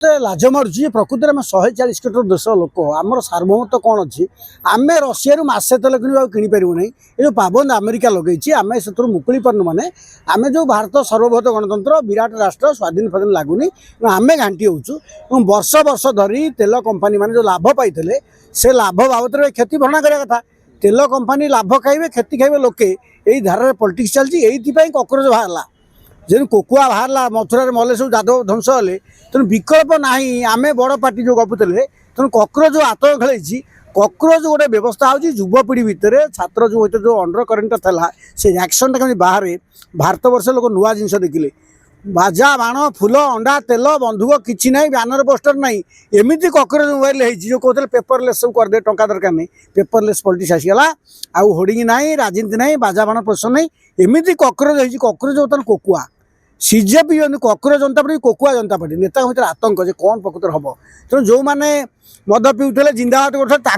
लाज मारुची प्रकृति में 140 कोटी देश लोक आमर सार्वभौमत्व कौन अच्छी आम रशिया मसे तेल किणिपारू ना ये जो पाबंद अमेरिका लगे आम से मुकुली पार्न माने आम जो भारत सर्वबृहत गणतंत्र विराट राष्ट्र स्वाधीन फाधीन लगुनि आम घाटी होचु वर्ष वर्ष धरी तेल कंपानी मैंने जो लाभ पाई से लाभ बाबद क्षति भरणा करने कथा तेल कंपानी लाभ खाइबे क्षति खाइबे लोके यही धारा पॉलिटिक्स चलती कॉकरोच बाहर जेन कोकुआ बाहर मथुरा मले सब जादव ध्वंस हेले तेणु विकल्प ना आम बड़ पार्टी जो गपुले तेणु कॉकरोच जो आतंक खेल कॉकरोच गोटे व्यवस्था हो युवपीढ़ी भितर छात्र जो जो अंडर करेन्ट था से रिएक्शन टा बाहर भारत वर्ष लोक नुआ जिन देखिले बाजा बाण फूल अंडा तेल बंधुक किसी ना बैनर पोस्टर ना एमती कॉकरोच मोबाइल जो कहते पेपरलेस सब करदे टंका दरकार नहीं पेपरलेस पॉलिटिक्स आसीगला आउ होर्डिंग ना राजनीति ना बाजा बाण पोषण नहीं एमती कॉकरोच कॉकरोच बर्तमान कोकुआ सीजेपी कॉकरोच जनता पार्टी कोकुआ जनता पार्टी नेता भर आतंक जे कौन प्रकृत हम तेणु जो मैंने मद पीऊले जिंदाबाद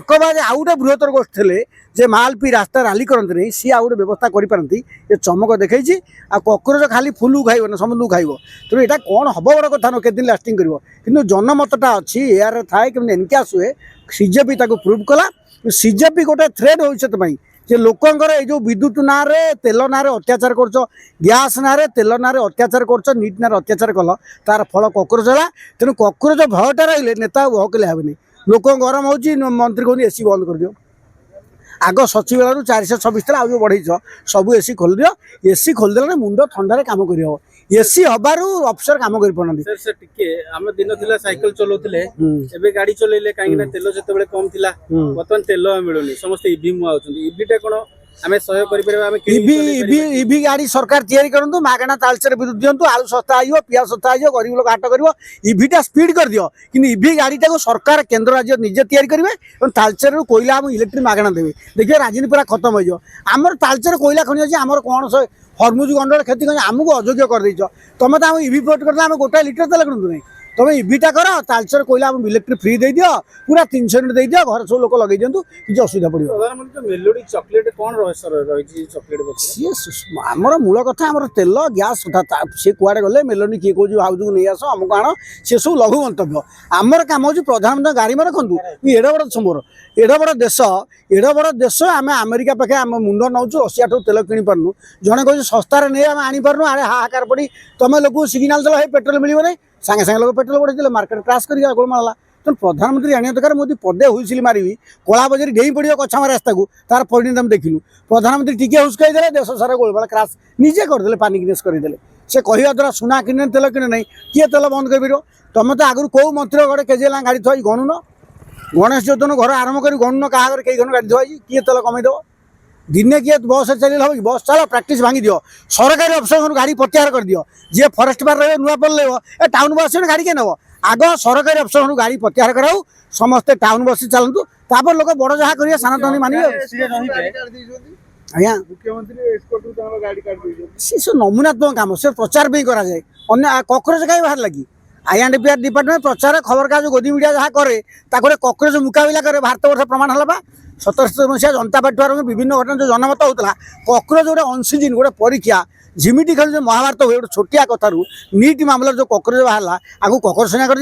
कर बाद आउ गोटे बृहत्तर गोष्ठी थे जे माल पी रास्ता राली करते नहीं सी आउ गोटे व्यवस्था करपारती ये चमक देखी आ कॉकरोच खाली फुल खाइब समूह खाइब तेणु यहाँ कौन हम बड़ कथा न दिन लास्टिंग कर कि जनमतटा अच्छी एयर थाए कि एनकाश हुए सीजेपी प्रूव कला सीजेपी गोटे थ्रेड भविष्य जे लोकंर जो विद्युत ना तेल ना अत्याचार कर गैस ना तेल ना अत्याचार कर नीट ना अत्याचार कल तार फल कॉकरोच है तेणु कॉकरोच भयटा रही नेता भहकले हेनी लोक गरम हो मंत्री कहते एसी बंद कर दियो आग सचिवालय 426 था आज बढ़ई सब एसी खोल दियो एसी खोलदेला मुंड ठंडार काम कर एसी हबारू अफसर काम कर पारना सर टिके हम दिन थिला साइकिल चलाउथिले एबे गाड़ी चलेले काहे ना तेल जते बेले कम थिला वर्तमान तेल मिलुनी समस्त ईवी मुआ होचंदी ईवीटा कोन आमे सहयोग करि परबा आमे ईवी गाड़ी सरकार तैयारी करंतु मागणा तालचर विद्युत दियंतु आलू सस्ता आइयो पिया सस्ता आइयो गरीब लोक हाट करिवो ईवीटा स्पीड कर दियो किंतु ईवी गाड़ीटा को सरकार केंद्र राज्य निजे तैयारी करिवे और तालचर कोयला हम इलेक्ट्रिक मागणा देबे देखिए राजनीति पूरा खत्म हो आमर तालचर कोयला खनि अछि आमर कोन हरमुज गंडल खेती आमको अयोग्य कर देछ तुम तो आम ईवी प्रोट कर गोटाए लिटर तेल किणु नहीं तुम ईवीटा कर तालचर कोयला इलेक्ट्रिक फ्री दे दियो पूरा 300 यूनिट दे दियो घर सब लोक लगे दिंतु कि असुविधा पड़ो प्रधानमंत्री मेलोडी चॉकलेट कौन रही चॉकलेट सी आमर मूल कथा आमर तेल गैस कथा सी कुआडे गले मेलोडी किए कौन हाउस को नहीं आस अमुक आण सी सब लघु मंतव्य आमर काम हो प्रधानमंत्री गाड़ी में रखु एड बड़ समोर एड बड़ देश आम अमेरिका पाखे आम मुंड नौचु रशिया ठू तेल किणी पार्नु जड़े कहे शस्तार नहीं आम आनीपार्नु आड़े हाहाकार पड़ी तुम लोग सिग्नाल देल पेट्रोल मिल नहीं सागे सागे लोग पेट्रोल बढ़े मार्केट क्राश कर गोलमाला तेणु प्रधानमंत्री जाना दरकार मोदी पदे हुईसिल मारि कला बजारी डेई पड़ो कछाम रास्ता को तार परिणाम देखिलु प्रधानमंत्री टिके हुस्कई देले देश सारा गोलमाला क्राश निजे करदे पानिक करदे से कहवा द्वारा सुना किने तेल किने नहीं किए तेल बंद कर तुम तो आगु कौ मंत्री गोटे केजे गाड़ी थोड़ा गणुन गणेश चौदन घर आरंभ कर गणुन क्या कई घन गाड़ी थोड़ा किए तेल कमेदेव दिने किए बस चल हम बस चलो प्राक्ट भांगी दियो सरकारी अफसर गाड़ी प्रत्याहार कर दियो जी फरेस्ट बार रहे नुआ पल ए टाउन बस गाड़ी के नब आग सरकारी अफसर गाड़ी प्रत्याहार कराऊ समस्ते टाउन बस चलतु तापर लोक बड़ जहाँ करेंगे सानी मानिए आज्ञा सी सब नमूनात्मक कम से प्रचार भी कराए कॉकरोच कहीं बाहर लगी आईएनडीपीआर डिपार्टमेंट प्रचार खबर कागज गोदी मीडिया जहाँ करे कॉकरोच मुकाबला करे भारत वर्ष प्रमाण है 77 मसीहा जनता पार्टी आरंभ विभिन्न घटना जो जनमत होता कॉकरोच गोटे अनसीजन गोटे परीक्षा झिमिटी खेल जो महाभारत हुए गोटे छोटिया कथारू नीट मामला जो कॉकरोच बाहर आगे कॉकरोच छाणा कर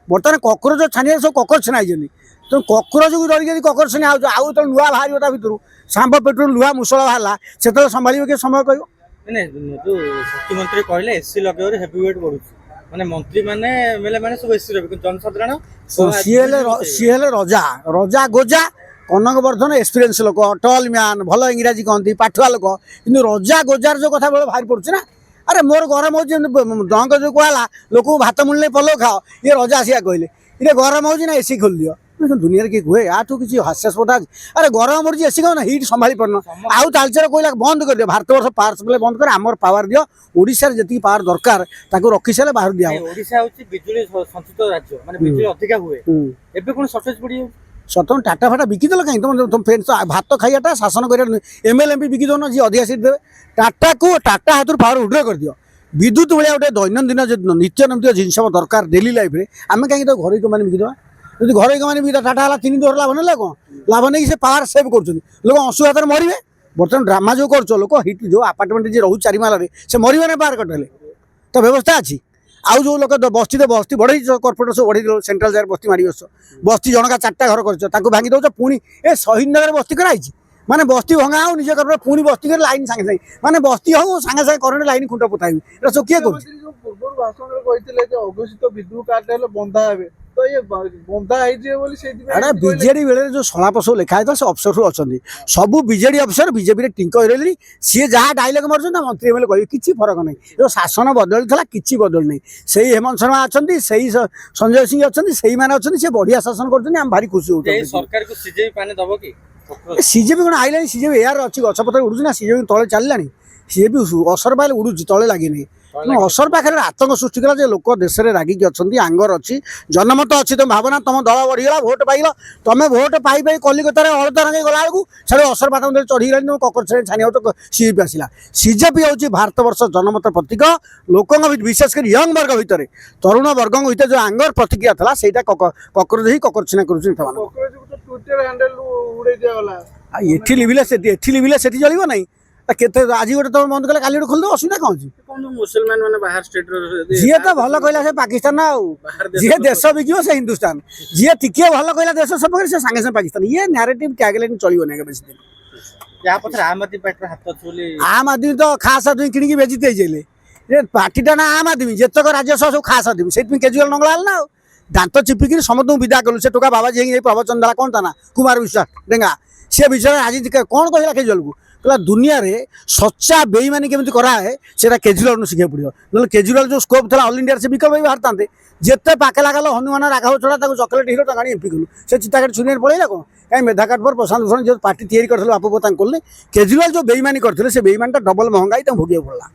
बर्तमान कॉकरोच छाणी सब कॉकरोच छाई तेणु कॉकरोच को डरिक कॉकरोच छाणी आउ तो नुआ बाहर ता भर सांब पेट्रोल लुहा मुसला बाहर से संभाल कि समय कह जो शक्तिमंत्री कहले एसी लगे हेवीवेट बढ़ू माने मंत्री माने मेले माने सब एसी रहे जनसाधारण सी रजा रजा गोजा कनक वर्धन एक्सपीरियंस लोक टल मैन भल इंग्राजी कहती पाठुआ लोक कि रजा गोजार जो कथा भारी पड़े ना अरे मोर गरम हो दंक जो कहला लोक भात मिलने पलो खाओ ये रजा आसिया कहले ये गरम हो एसी खोल दियो दुनिया किए कहे आठू किसी हास्यास्पद अरे गरम पड़ी एसी कौन हिट संभाली पारन आउ तालचर कोयला बंद कर दियो भारत वर्ष पावर सप्लाई बंद कर आमर पावर दियो ओडिशा जी पावर दरकार रखी सारे बाहर दिया ओडिशा होची बिजुली संचित राज्य माने बिजुली अधिका हुए एबे कोन शॉर्टेज पड़ी सतम टाटा फाटा बिकिदेल कहीं तुम फ्रेंड्स भात खाइटा शासन कर एमएलएमपी बिकी दौन जी अधिका सीट देवे टाटा को टाटा हाथ पावर उड्र कर दियो विद्युत भाया गोटे दैनंदिन नित्य नैमित जिनस दरकार डेली लाइफ में आम कहीं तो घर मैंने बिकिदेवा যদি ঘরে মানে বিটা টাটা হলা 3 দর লাভ নেলা কোন লাভ নেই সে পাওয়ার সেভ করছনি লোক অসুবিধার মরিবে বর্তমান ড্রামা जो করছো লোক হিট जो আপার্টমেন্ট যে রহু চারি মালারে সে মরিবে না পাওয়ার কটলে তো ব্যবস্থা আছে आउ जो लोक बस्ती तो बस्ती बढ़ई कर्पोरेट सब बढ़ई दो सेंट्रल जाए बस्ती मारी बस बस्ती जनका 4टा घर कर भांगी दौच पुणी ए शहीद नगर बस्ती कराई माने बस्ती भंगा हो निजे कर पुणी बस्ती कर लाइन सांगे सांगे माने बस्ती हो सांगे सांगे करेंट लाइन खुंट पोताबी एटा सब किए कर पूर्व भाषण में कहते अघोषित विद्युत कार्ड हेले बंधा हे तो ये बंधा अरे बीजेडी बेले जो सलाप सब लिखा है से अफसर सब अच्छा सब बीजेडी अफसर बीजेपी टिंक रही सी जहाँ डायलग मार्च मंत्री एम कहे कि फरक नहीं जो शासन बदल था कि बदल नहीं से हेमंत शर्मा अच्छा संजय सिंह अच्छा से मैंने अच्छा सी बढ़िया शासन कर भारी खुशी हो सरकार को सीजेपी पाने दब कि सीजेपी कौन आइलानी सीजेपी एयार अच्छी गछपत्र उड़ू ना सीजेपी तले चललानी सीजेपी असर पाइले उड़ू तले लगे असर पाखे आतंक सृष्टि कला लोक देश में रागिकी अच्छा आंगर अच्छी जनमत अच्छी तुम भावना तुम दल बढ़ीगला भोट पाइल तुम भोट पाई कलिकतार हलदा रंगे गला बेलू साढ़े असर पात चढ़ीगला तुम ककर छानिया तो सीजेपी आसला सीजेपी हूँ भारत वर्ष जनमत प्रतीक लोक विशेषकर यंग वर्ग भितर तरुण वर्ग भितर जो आंगर प्रतिक्रिया था ସେଇଟା କକର ଦେଇ କକର ଛିନା କରୁଛନ୍ତି ସେମାନେ ट्विटर हैंडल उड़े दियागला ଏଠି ଲିଭିଲେ ସେଠି ଚଳିବ ନାହିଁ କେତେ ଆଜି ଗୋଟେ ତମ ବନ୍ଦ କଲେ କାଲି ଗୋଟେ ଖୋଲିଦେବ ଅସୁବିଧା କ'ଣ ଅଛି କଣ ମୁସଲମାନ ମାନେ ବାହାର ଷ୍ଟେଟ ର ଯିଏ ତ ଭଲ କହିଲା ସେ ପାକିସ୍ତାନ ନା ଆଉ ଯିଏ ଦେଶ ବିକିବ ସେ ହିନ୍ଦୁସ୍ତାନ ଯିଏ ଟିକିଏ ଭଲ କହିଲା ଦେଶ ସପକ୍ଷରେ ସେ ସାଙ୍ଗେ ସାଙ୍ଗେ ପାକିସ୍ତାନ ଇଏ ନ୍ୟାରେଟିଭ ଟ୍ୟାଗଲାଇନ୍ ଚଳିବ ନାହିଁ ବେଶୀ ଦିନ ଯାହା ପଛରେ ଆମ୍ ଆଦମୀ ପାର୍ଟିର ହାତ ଅଛି ବୋଲି आम आदमी तो खास आदमी किଣିକି ବେଚି ଦେଇଥିଲେ ଯେ ପାର୍ଟିଟା ନା आम आदमी ଯେତକ ରାଜ୍ୟ ସହ ସବୁ ଖାସ ଆଦମୀ ସେଇଥିପାଇଁ କେଜରିୱାଲ ନଙ୍ଗଳା ହେଲା ନା ଆଉ ଦାନ୍ତ ଚିପିକିରି ସମସ୍ତଙ୍କୁ ବିଦା କଲୁ ସେ ଟୋକା ବାବାଜୀ ହେଇକି ପ୍ରବଚନ ଦେଲା କ'ଣ ତା ନା କୁମାର ବିଶ୍ୱାସ ଡେଙ୍ଗା ସେ ବିଷୟରେ ଆଜି କ'ଣ କହିଲା କେଜରିୱାଲକୁ कहला दुनिया रे सच्चा बेईमानी केमती कराए सेटा केजरीवाल शिखा पड़ो ना केजरीवाल जो स्कोप था ऑल इंडिया से विकल्प भी बाहर जिते पाके लागल हनुमान राघव छड़ा चॉकलेट हिरो टाणी एमपी कलु से चिताकाट छुरी पड़ेगा कौन कहीं मेधाकाट पर प्रशांत भूषण जो पार्टी तैयारी करते बापू पोता केजरीवाल जो बेईमानी करते से बेईमानी डबल महंगाई भोगे पड़ा।